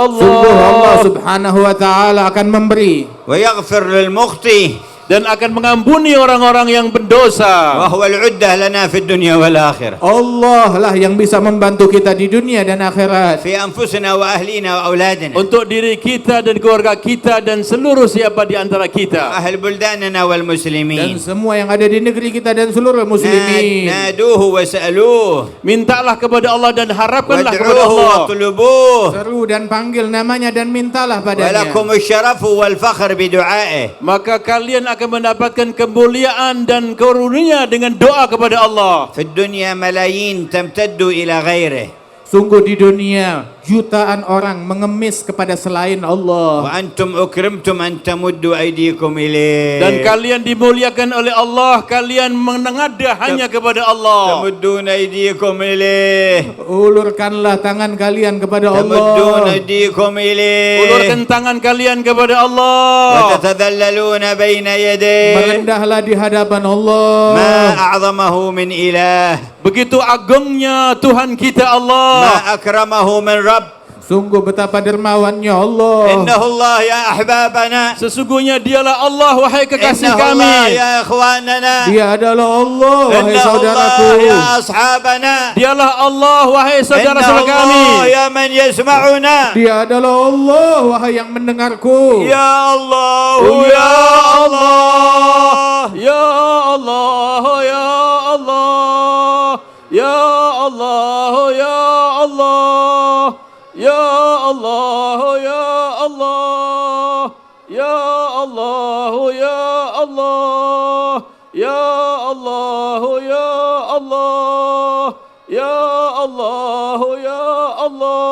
Sungguh Allah Allah. Subhanahu wa taala akan memberi ويغفر للمخطئ Dan akan mengampuni orang-orang yang berdosa. وهو العدة لنا في الدنيا والآخرة Allah lah yang bisa membantu kita di dunia dan akhirat. في أنفسنا وأهلنا وأولادنا Untuk diri kita dan keluarga kita dan seluruh siapa di antara kita. أهل بلداننا Dan والمسلمين semua yang ada di negeri kita dan seluruh muslimin. نادوه وسألوه Mintalah kepada Allah dan harapkanlah kepada وادعوه Allah. واطلبوه Seru dan panggil namanya dan mintalah padanya. ولكم الشرف والفخر بدعائه Maka kalian akan mendapatkan kemuliaan dan karunia dengan doa kepada Allah. في الدنيا ملايين تمتد إلى غيره Sungguh di dunia jutaan orang mengemis kepada selain Allah. وأنتم أكرمتم أن تمدوا أيديكم إليه Dan kalian dimuliakan oleh Allah, kalian menengadah hanya kepada Allah. تمدون أيديكم إليه Ulurkanlah tangan kalian kepada تمدون Allah. أيديكم إليه Ulurkan tangan kalian kepada Allah. وتتذللون بين يديه Merendahlah di hadapan Allah. ما أعظمه من إله Begitu agungnya Tuhan kita Allah. ما أكرمه من رب Sungguh betapa dermawannya Allah. إنه الله يا أحبابنا Sesungguhnya dialah Allah, wahai kekasih إنه الله kami. يا إخواننا Dia adalah Allah, wahai إنه saudaraku. الله يا أصحابنا Dialah Allah, wahai إنه saudara-saudara kami. الله يا من يسمعنا Dia adalah Allah, wahai yang mendengarku. يا الله يا الله Ya Allah, ya Allah, ya Allah, ya Allah, ya Allah, ya Allah, ya Allah, ya Allah, ya Allah, ya Allah, ya Allah, ya Allah.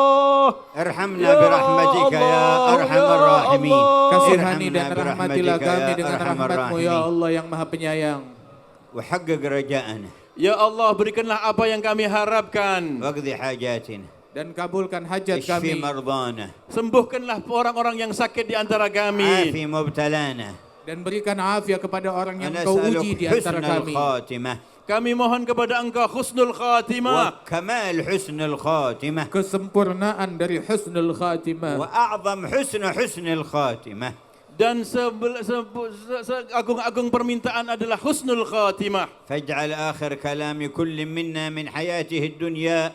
ارحمنا برحمتك يا أرحم الراحمين Kasihani dan ارحمنا rahmatilah برحمتك kami يا dengan أرحم rahmat-Mu ya الراحمين Allah yang Maha Penyayang. وحقق رجاءنا Ya Allah, berikanlah apa yang kami harapkan. واقضي حاجاتنا Dan kabulkan hajat اشفي kami. مرضانا Sembuhkanlah orang-orang yang sakit di antara kami. عافي مبتلانا Dan berikan afiat kepada orang yang Kau uji ونسألك di antara حسن kami. الخاتمة Kami mohon kepada Engkau husnul khatimah. وكمال حسن الخاتمة Kesempurnaan dari husnul khatimah. وأعظم حسن الخاتمة Dan seagung-agung permintaan adalah husnul khatimah. فاجعل آخر كلام كل منا من حياته الدنيا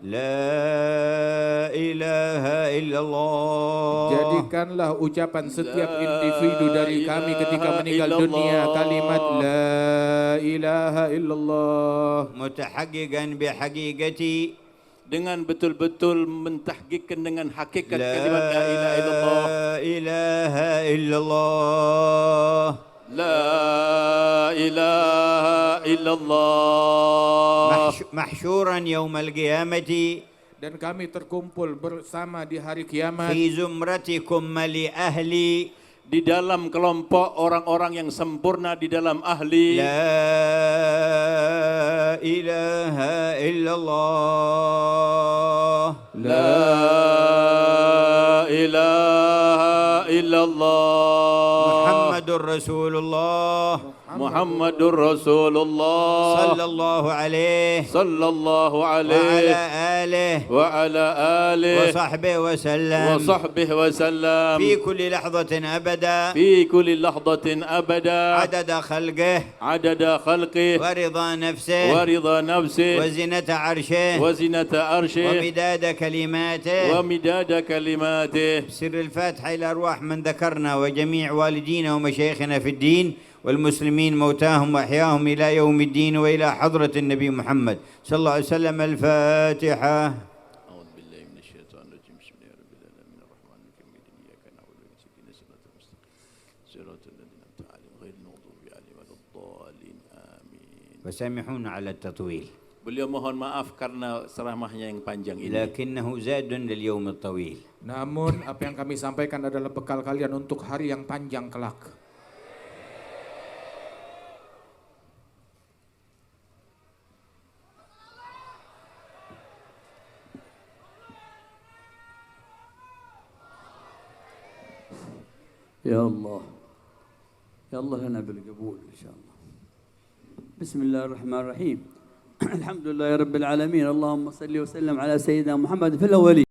لا إله إلا الله. Jadikanlah ucapan setiap individu dari kami ketika meninggal dunia kalimat La ilaha illallah. متحققا بحقيقتي dengan betul-betul mentahqiqkan dengan hakikat kalimat la ilaha illallah. لا إله إلا الله. La ilaha illallah. محشورا يوم القيامة Dan kami terkumpul bersama di hari kiamat في زمرتكم لأهلي di dalam kelompok orang-orang yang sempurna di dalam ahli. لا إله إلا الله. La ilaha illallah. محمد رسول الله Muhammadur Rasulullah صلى الله عليه sallallahu وعلى alaihi آله wa ala alihi وصحبه wa وسلم sahbihi wa sallam في كل لحظة أبدا fi kulli lahdatin abada عدد خلقه adada khalqih ورضا wa نفسه ridha nafsih وزنة عرشه wa zinata arshih ومداد wa كلماته. midada kalimatih. سر الفاتحة إلى أرواح من ذكرنا وجميع والدينا ومشايخنا في الدين والمسلمين موتاهم وأحياهم إلى يوم الدين وإلى حضرة النبي محمد صلى الله عليه وسلم. الفاتحة. أعوذ بالله من الشيطان الرجيم. بسم الله الرحمن الرحيم. الرحمن الرحيم. إياك نعبد وإياك نستعين. صراط المستقيم صراط الذين أنعمت عليهم غير المغضوب عليهم ولا الضالين. آمين. وسامحونا على التطويل Beliau mohon maaf karena ceramahnya yang panjang ini. لكنه زاد لليوم الطويل. Namun apa yang kami sampaikan adalah bekal kalian untuk hari yang panjang kelak. يا الله يا الله لنا بالقبول إن شاء الله. بسم الله الرحمن الرحيم. الحمد لله رب العالمين. اللهم صل وسلم على سيدنا محمد في الأولين.